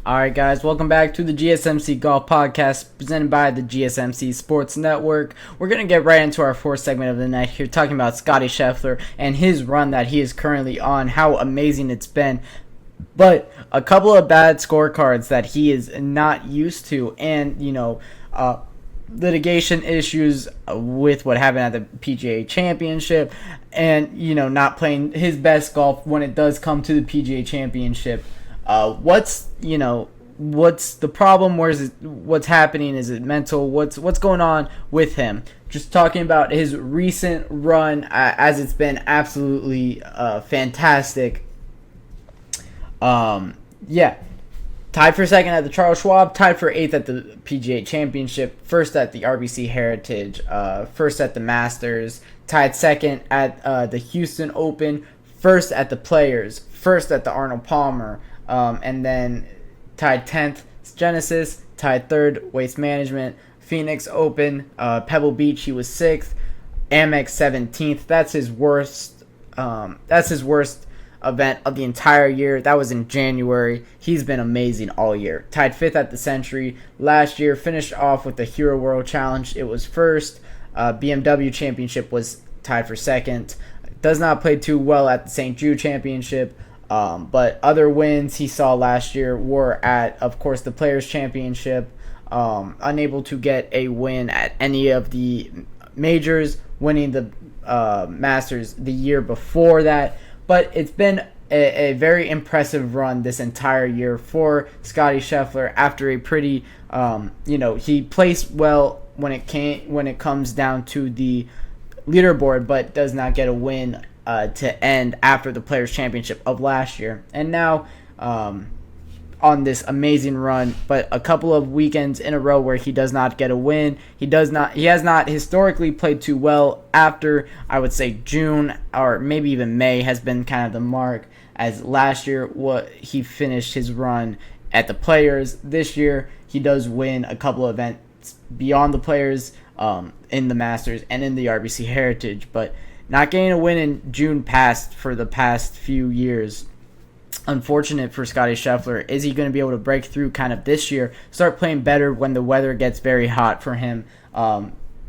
Alright guys, welcome back to the GSMC Golf Podcast presented by the GSMC Sports Network. We're going to get right into our fourth segment of the night here, talking about Scottie Scheffler and his run that he is currently on, how amazing it's been. But a couple of bad scorecards that he is not used to, and litigation issues with what happened at the PGA Championship, and not playing his best golf when it does come to the PGA Championship. What's the problem? What's happening? Is it mental? What's going on with him? Just talking about his recent run, as it's been absolutely fantastic. Tied for second at the Charles Schwab, tied for eighth at the PGA Championship, first at the RBC Heritage, first at the Masters, tied second at the Houston Open, first at the Players, first at the Arnold Palmer, and then tied 10th Genesis, tied third Waste Management, Phoenix Open, Pebble Beach he was 6th, Amex 17th. That's his worst. Event of the entire year. That was in January. He's been amazing all year. Tied 5th at the Century last year. Finished off with the Hero World Challenge. It was first. BMW Championship was tied for second. Does not play too well at the St. Jude Championship. But other wins he saw last year were at, of course, the Players Championship. Unable to get a win at any of the majors. Winning the Masters the year before that. But it's been a very impressive run this entire year for Scottie Scheffler after a pretty, he placed well when it comes down to the leaderboard, but does not get a win to end after the Players Championship of last year. And now on this amazing run, but a couple of weekends in a row where he does not get a win. He has not historically played too well after, I would say, June or maybe even May has been kind of the mark, as last year he finished his run at the Players. This year he does win a couple of events beyond the Players, in the Masters and in the RBC Heritage, but not getting a win in June for the past few years. Unfortunate for Scottie Scheffler. Is he going to be able to break through kind of this year, start playing better when the weather gets very hot for him?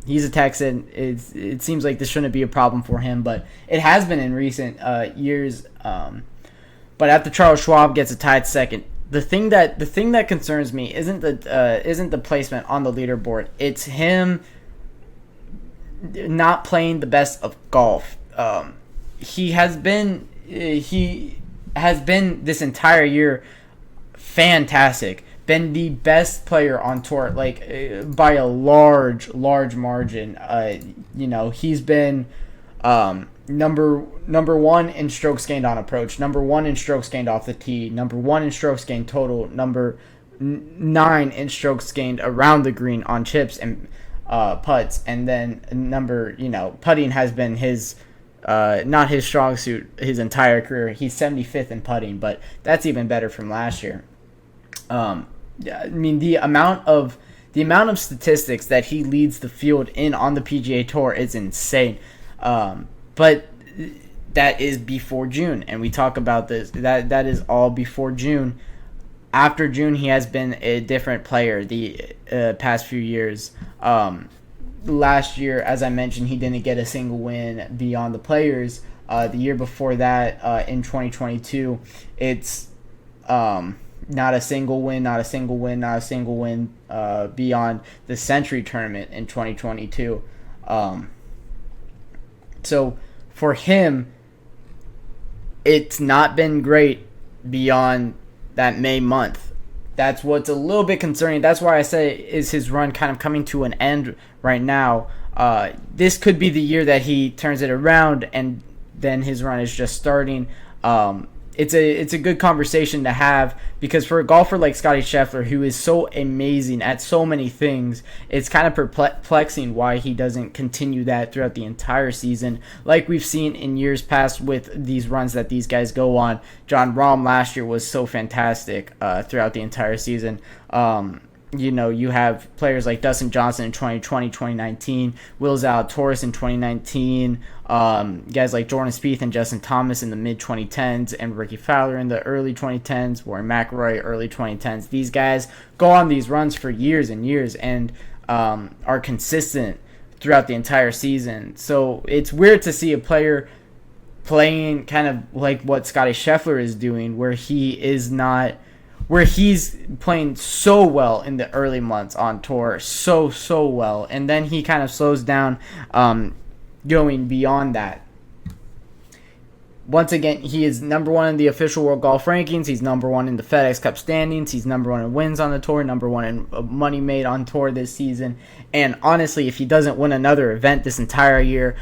He's a Texan. It seems like this shouldn't be a problem for him, but it has been in recent years. But at the Charles Schwab, gets a tied second. The thing that concerns me isn't the placement on the leaderboard. It's him not playing the best of golf. He has been this entire year fantastic. Been the best player on tour, by a large margin. He's been number one in strokes gained on approach, number one in strokes gained off the tee, number one in strokes gained total, number 9 in strokes gained around the green on chips and putts, and then putting has been his not his strong suit his entire career. He's 75th in putting, but that's even better from last year. The amount of statistics that he leads the field in on the PGA Tour is insane. But that is before June, and we talk about this. That is all before June. After June, he has been a different player the past few years. Last year, as I mentioned, he didn't get a single win beyond the Players. The year before that, in 2022, it's not a single win beyond the Century Tournament in 2022. So for him, it's not been great beyond that May month. That's what's a little bit concerning. That's why I say, is his run kind of coming to an end right now? This could be the year that he turns it around, and then his run is just starting. It's a good conversation to have, because for a golfer like Scottie Scheffler, who is so amazing at so many things, it's kind of perplexing why he doesn't continue that throughout the entire season, like we've seen in years past with these runs that these guys go on. Jon Rahm last year was so fantastic throughout the entire season. You have players like Dustin Johnson in 2020, 2019, Will Zalatoris in 2019, guys like Jordan Spieth and Justin Thomas in the mid-2010s, and Ricky Fowler in the early 2010s, Rory McIlroy early 2010s. These guys go on these runs for years and years and are consistent throughout the entire season. So it's weird to see a player playing kind of like what Scottie Scheffler is doing, where he's playing so well in the early months on tour, so well, and then he kind of slows down going beyond that. Once again, he is number one in the official World Golf Rankings. He's number one in the FedEx Cup standings. He's number one in wins on the tour, number one in money made on tour this season. And honestly, if he doesn't win another event this entire year,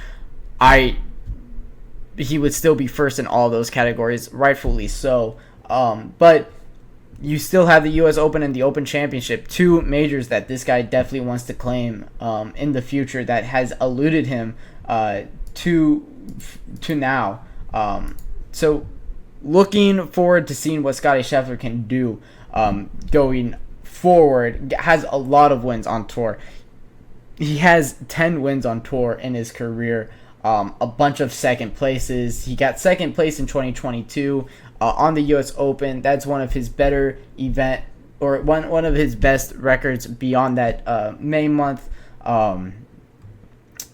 he would still be first in all those categories, rightfully so. But you still have the U.S. Open and the Open Championship, two majors that this guy definitely wants to claim in the future that has eluded him to now. So looking forward to seeing what Scottie Scheffler can do going forward. Has a lot of wins on tour. He has 10 wins on tour in his career. A bunch of second places. He got second place in 2022 on the U.S. Open. That's one of his better one of his best records beyond that May month. The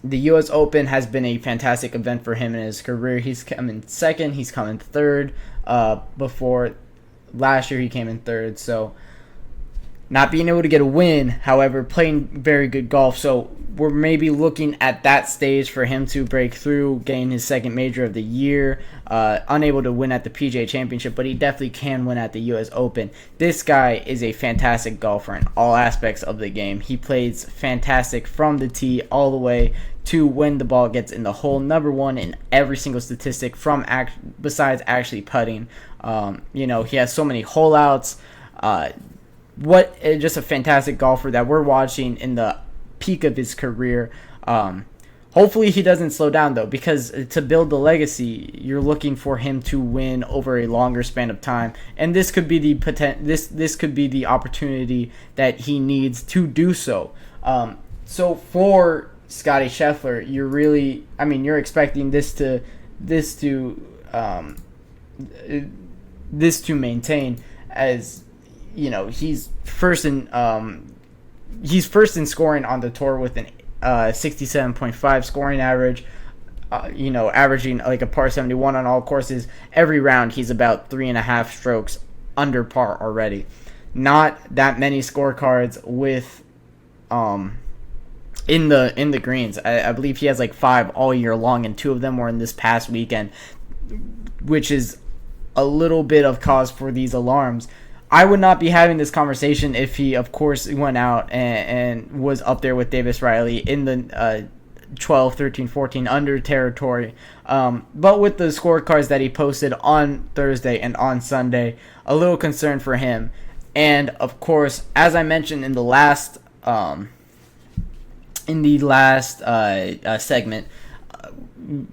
U.S. Open has been a fantastic event for him in his career. He's come in second. He's come in third. Before last year, he came in third. So not being able to get a win, however, playing very good golf. So we're maybe looking at that stage for him to break through, gain his second major of the year. Unable to win at the PGA Championship, but he definitely can win at the U.S. Open. This guy is a fantastic golfer in all aspects of the game. He plays fantastic from the tee all the way to when the ball gets in the hole. Number one in every single statistic besides actually putting. He has so many hole outs. Just a fantastic golfer that we're watching in the peak of his career. Hopefully he doesn't slow down though, because to build the legacy, you're looking for him to win over a longer span of time, and this could be this could be the opportunity that he needs to do so. So for Scottie Scheffler, you're expecting this to maintain, as he's first in scoring on the tour with an 67.5 scoring average. Averaging like a par 71 on all courses. Every round he's about 3.5 strokes under par already. Not that many scorecards with in the greens. I believe he has like 5 all year long, and 2 of them were in this past weekend, which is a little bit of cause for these alarms. I would not be having this conversation if he, of course, went out and was up there with Davis Riley in the 12, 13, 14 under territory. But with the scorecards that he posted on Thursday and on Sunday, a little concern for him. And, of course, as I mentioned in the last segment,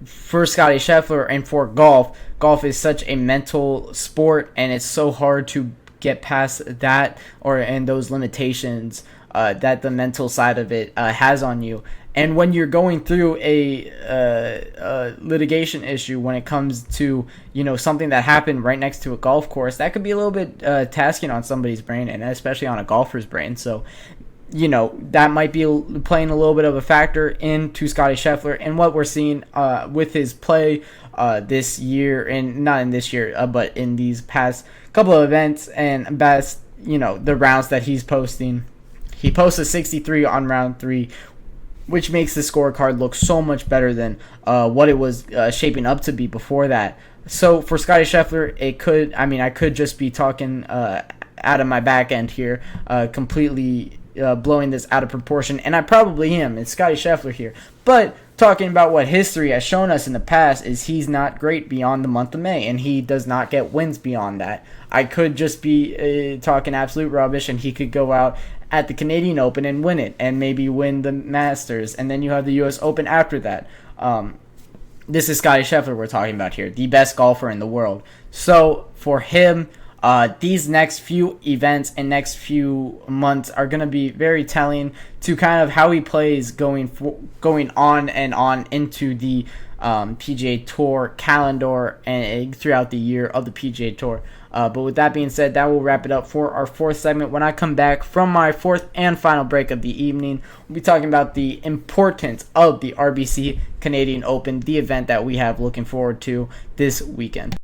for Scottie Scheffler and for golf is such a mental sport, and it's so hard to get past that and those limitations that the mental side of it has on you. And when you're going through a litigation issue, when it comes to something that happened right next to a golf course, that could be a little bit tasking on somebody's brain, and especially on a golfer's brain. So that might be playing a little bit of a factor into Scottie Scheffler and what we're seeing with his play this year, and not in this year, but in these past couple of events and the rounds that he's posting. He posts a 63 on round 3, which makes the scorecard look so much better than what it was shaping up to be before that. So for Scottie Scheffler, I could just be talking out of my back end here, completely blowing this out of proportion, and I probably am. It's Scottie Scheffler here. But talking about what history has shown us in the past is he's not great beyond the month of May, and he does not get wins beyond that. I could just be talking absolute rubbish, and he could go out at the Canadian Open and win it, and maybe win the Masters, and then you have the U.S. Open after that. This is Scottie Scheffler we're talking about here, the best golfer in the world. So for him, these next few events and next few months are going to be very telling to kind of how he plays going on and on into the PGA Tour calendar and throughout the year of the PGA Tour. But with that being said, that will wrap it up for our fourth segment. When I come back from my fourth and final break of the evening, we'll be talking about the importance of the RBC Canadian Open, the event that we have looking forward to this weekend.